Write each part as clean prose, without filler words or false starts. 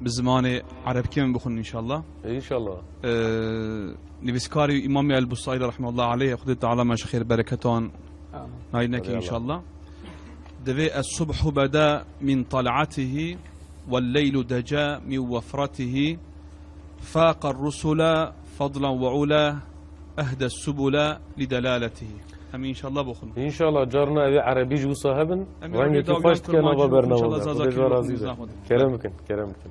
بالزمان عرب كم بخون إن شاء الله. إن شاء الله. نبسكاري إمامي البصيري رحمه الله عليه خذ تعالى ما شخير بركتان. ناينك إن شاء الله. دفي الصبح بدا من طلعته والليل دجا من وفرته فاق الرسل فضلا وعلا أهدى السبل لدلالته. أمين إن شاء الله بخون. إن شاء الله جارنا أبي عربي جو صاحبن. وين كيفاش كان أبا برنامج. كرمكن.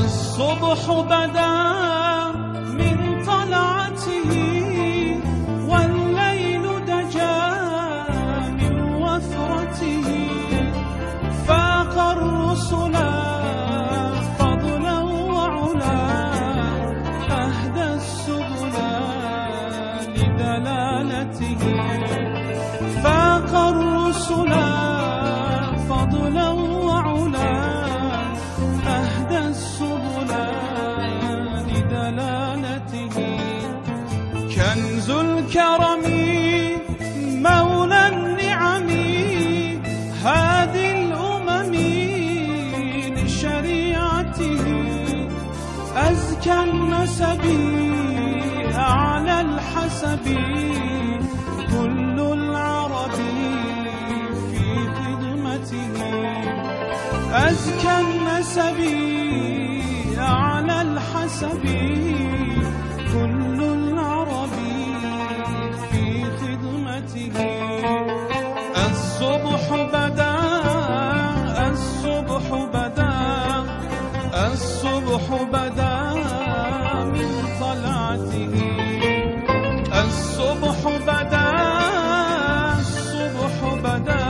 الصبح بدا من طلعته والليل دجا من وفرته فاق الرسل فضلا وعلا أهدى السبل لدلالته فاق الرسل فضلا وعلا أهدى السبل لدلالته كنز الكرم مولى النعم هادي الأمم لشريعته أزكى النسب أعلى الحسب كل العرب في خدمته أزكى النسب أعلى الحسب كل العرب في خدمته الصبح بدا الصبح بدا الصبح بدا من طلعته الصبح بدا الصبح بدا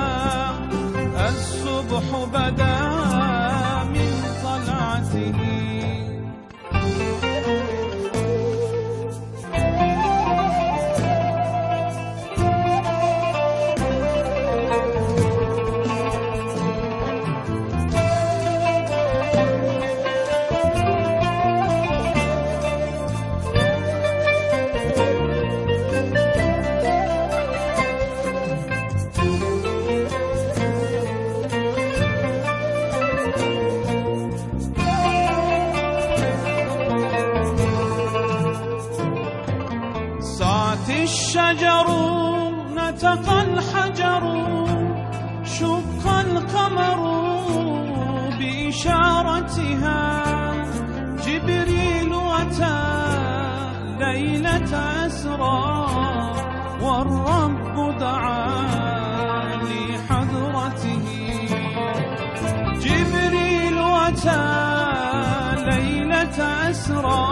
الصبح بدا من طلعته الشجر نتق الحجر شق القمر بإشارتها جبريل أتى ليلة أسرى والرب دعا لحضرته جبريل أتى ليلة أسرى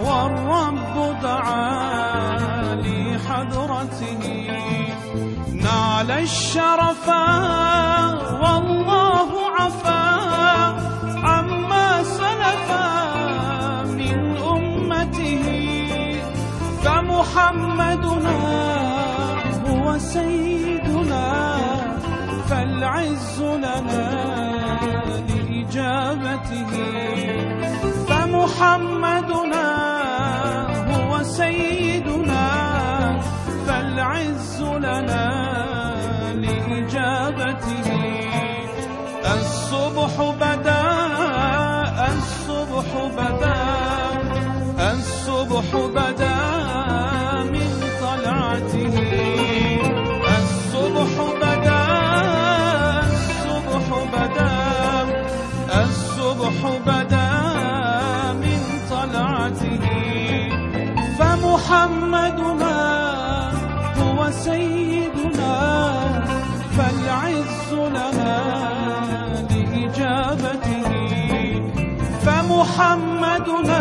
والرب دعا لحضرته نال الشرفا والله عفا عما سلفا من أمته فمحمدنا هو سيدنا فالعز لنا لإجابته فمحمدنا هو سيدنا فالعز لنا لإجابته الصبح بدا الصبح بدا الصبح بدا من طلعته فمحمدنا هو سيدنا فالعز لنا لإجابته فمحمدنا